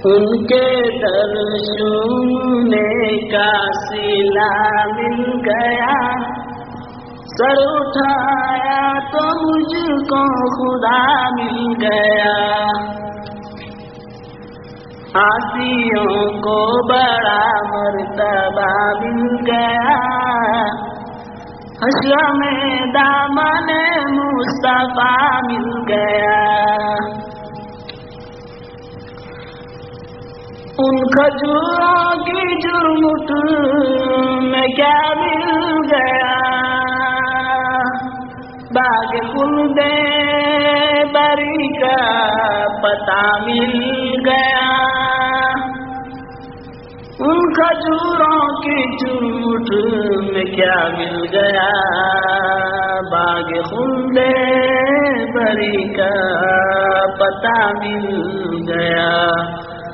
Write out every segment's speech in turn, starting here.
ان کے در چومنے کا صلہ مل گیا، سر اٹھایا تو مجھ کو خدا مل گیا۔ عاصیوں کو بڑا مرتبہ مل گیا، حشر میں دامن مصطفیٰ مل گیا۔ ان کھجوروں کی جرمٹ میں کیا مل گیا، باغ خلد بری کا پتہ مل گیا۔ ان کھجوروں کی جرمٹ میں کیا مل گیا، باغ خلد بری کا پتہ مل گیا۔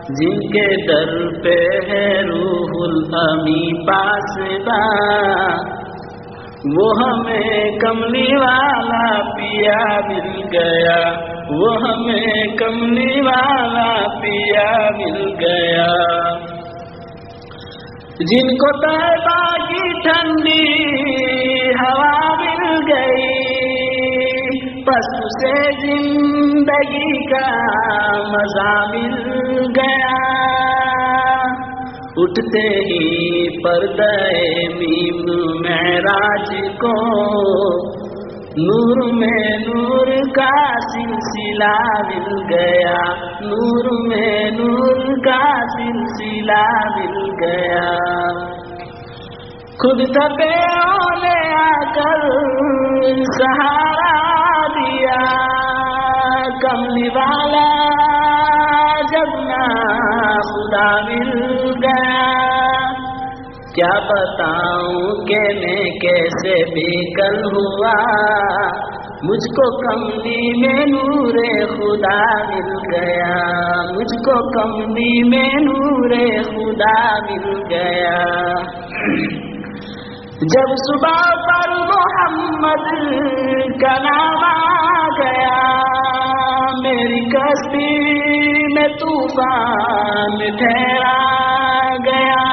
جن کے در پہ ہے روح الامی پاسباں، وہ ہمیں کملی والا پیا مل گیا، وہ ہمیں کملی والا پیا مل گیا۔ جن کو طیبہ کی ٹھنڈی ہوا مل گئی، پس اسے زندگی کا مزہ مل گیا۔ اٹھتے ہی پردہ میم معراج کو نور میں نور کا سلسلہ مل گیا، نور میں نور کا سلسلہ مل گیا۔ خود تپے اولے آ کر سہارا دیا، کملی والا جب نہ خدا مل گیا۔ کیا بتاؤں کہ میں کیسے بے کل ہوا، مجھ کو کملی میں نور خدا مل گیا، مجھ کو کملی میں نور خدا مل گیا۔ جب صبح پر محمد کا نام آ گیا، میری کشتی میں طوفان ٹھہرا گیا۔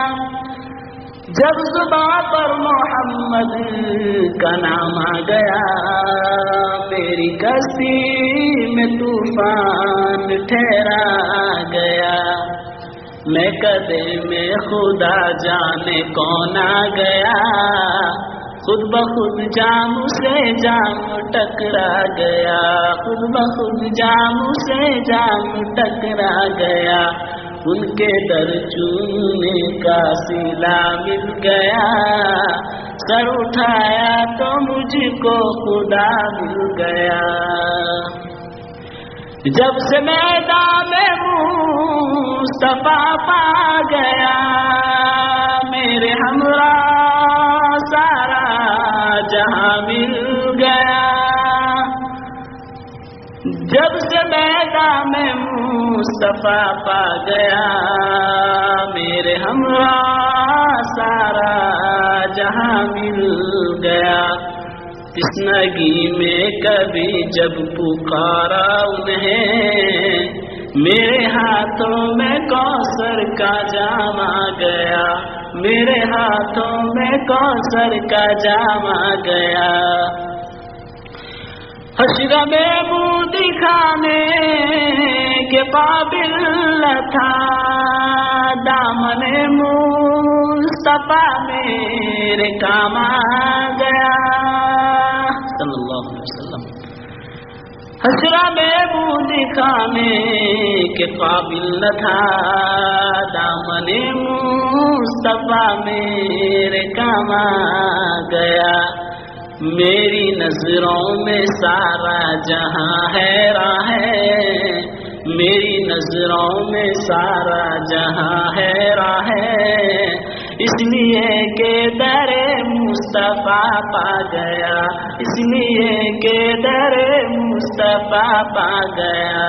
جب صبح پر محمد کا نام آ گیا، میری کشتی میں طوفان ٹھہرا گیا۔ میں کدے میں خدا جانے کون آ گیا، خود بخود جام سے جام ٹکرا گیا، خود بخود جام سے جام ٹکرا گیا۔ ان کے در چومنے کا صلہ مل گیا، سر اٹھایا تو مجھ کو خدا مل گیا۔ جب سے میدان مصطفیٰ پا گیا، میرے ہمراہ سارا جہاں مل گیا۔ جب سے میدان مصطفیٰ پا گیا، میرے ہمراہ سارا جہاں مل گیا۔ تشنگی میں کبھی جب پکارا انہیں، میرے ہاتھوں میں کوثر کا جام آ گیا، میرے ہاتھوں میں کوثر کا جام آ گیا۔ حشر میں منہ دکھانے کے قابل نہ تھا، دامن مصطفیٰ میرے کام آ گیا صلی اللہ علیہ وسلم۔ حشر میں منہ دکھانے کے قابل نہ تھا، دامن مصطفیٰ میرے کام آ گیا۔ میری نظروں میں سارا جہاں حیراں ہے، میری نظروں میں سارا جہاں حیراں ہے، اس لیے کہ در مصطفیٰ پا گیا، اس لیے کہ در مصطفیٰ پا گیا۔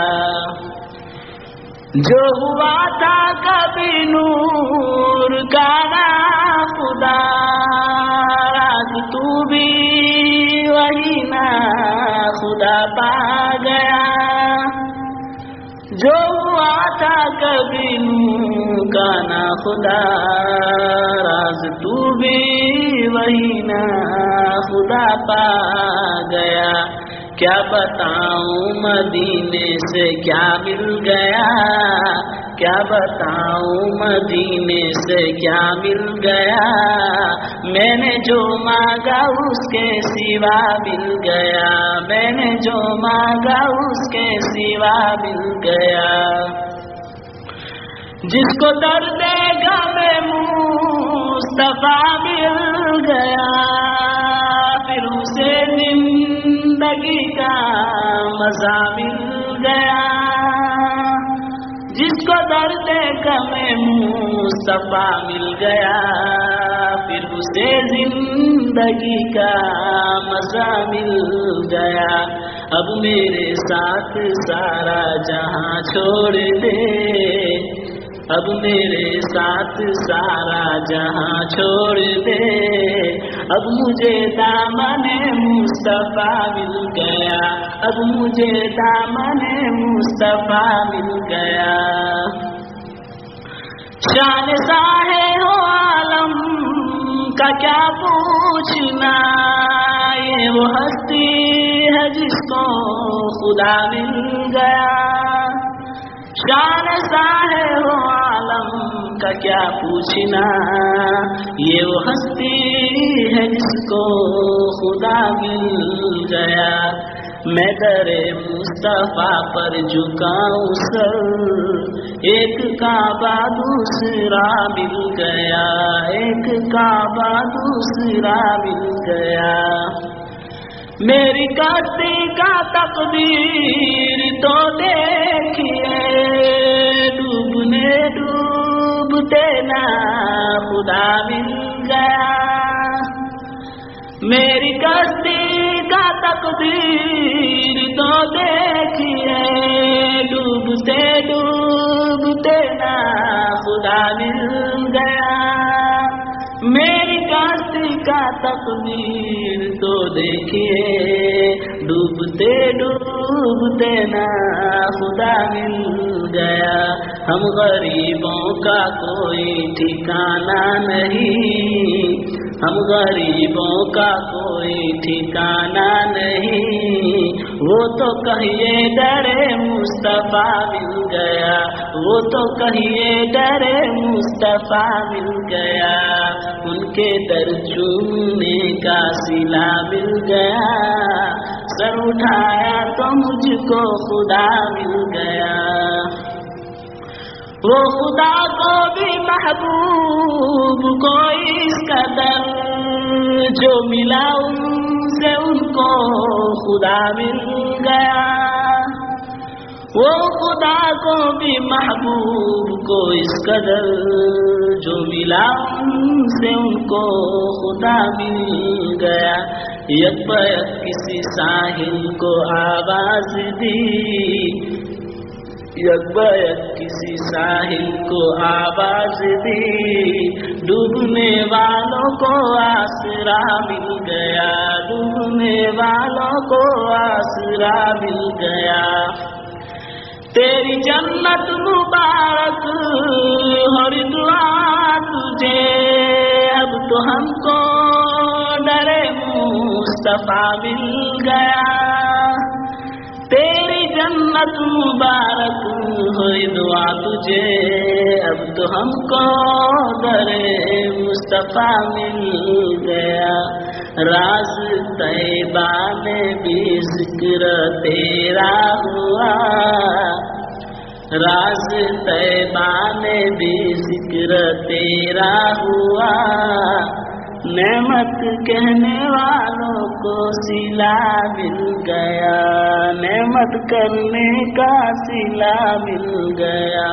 جو ہوا تھا کبھی نور کا نا خدا، آج تو بھی وہی نا خدا پا گیا۔ جو ہوا تھا کبھی نور کا نہ خدا، راز تو بھی وہی نہ خدا پا گیا۔ کیا بتاؤں مدینے سے کیا مل گیا، کیا بتاؤں مدینے سے کیا مل گیا، میں نے جو مانگا اس کے سوا مل گیا، میں نے جو مانگا اس کے سوا مل گیا۔ جس کو درد غم مصطفیٰ مل گیا، پھر اسے زندگی کا مزہ مل گیا۔ جس کو درد غم مصطفیٰ مل گیا، پھر اسے زندگی کا مزہ مل گیا۔ اب میرے ساتھ سارا جہاں چھوڑ دے، اب میرے ساتھ سارا جہاں چھوڑ دے، اب مجھے دامن مصطفیٰ مل گیا، اب مجھے دامن مصطفیٰ مل گیا۔ شان صاحب ہو عالم کا کیا پوچھنا، یہ وہ ہستی ہے جس کو خدا مل گیا۔ شان صاحب ہو عالم کا کیا پوچھنا، یہ وہ ہستی ہے جس کو خدا مل گیا۔ میں در مصطفیٰ پر جھکاؤں سر، ایک کعبہ دوسرا مل گیا، ایک کعبہ دوسرا مل گیا۔ میری کشتی کا تقدیر تو دیکھیے، ڈوبنے ڈوبتے نہ خدا مل گیا۔ میری کشتی کا تقدیر تو دیکھیے، ڈوبتے ڈوبتے نہ خدا مل گیا۔ میری کشتی کا تقدیر تو دیکھیے، ڈوبتے ڈوبتے نہ خدا مل گیا۔ ہم غریبوں کا کوئی ٹھکانہ نہیں، ہم غریبوں کا کوئی ٹھکانہ نہیں، وہ تو کہیے ڈرے مصطفیٰ مل گیا، وہ تو کہیے ڈرے مصطفیٰ مل گیا۔ ان کے در چومنے کا صلہ مل گیا، سر اٹھایا تو مجھ کو خدا مل گیا۔ وہ خدا کو بھی محبوب کو اس قدر جو ملا ان سے ان کو خدا مل گیا۔ وہ خدا کو بھی محبوب کو اس قدر جو ملا ان سے ان کو خدا مل گیا۔ یک بیک کسی ساحل کو آواز دی، یک بیک کسی ساحل کو آواز دی، ڈوبنے والوں کو آسرا مل گیا، ڈوبنے والوں کو آسرا مل گیا۔ تیری جنت مبارک ہر دعا تجھے، اب تو ہم کو ڈرے مصطفیٰ مل گیا۔ تیری جنت مبارک ہوئی دعا تجھے، اب تو ہم کو درے مصطفیٰ مل گیا۔ راز طیبہ میں بھی ذکر تیرا ہوا، راز طیبہ میں بھی ذکر تیرا ہوا، نعمت کہنے والوں کو صلہ مل گیا، نعمت کرنے کا صلہ مل گیا۔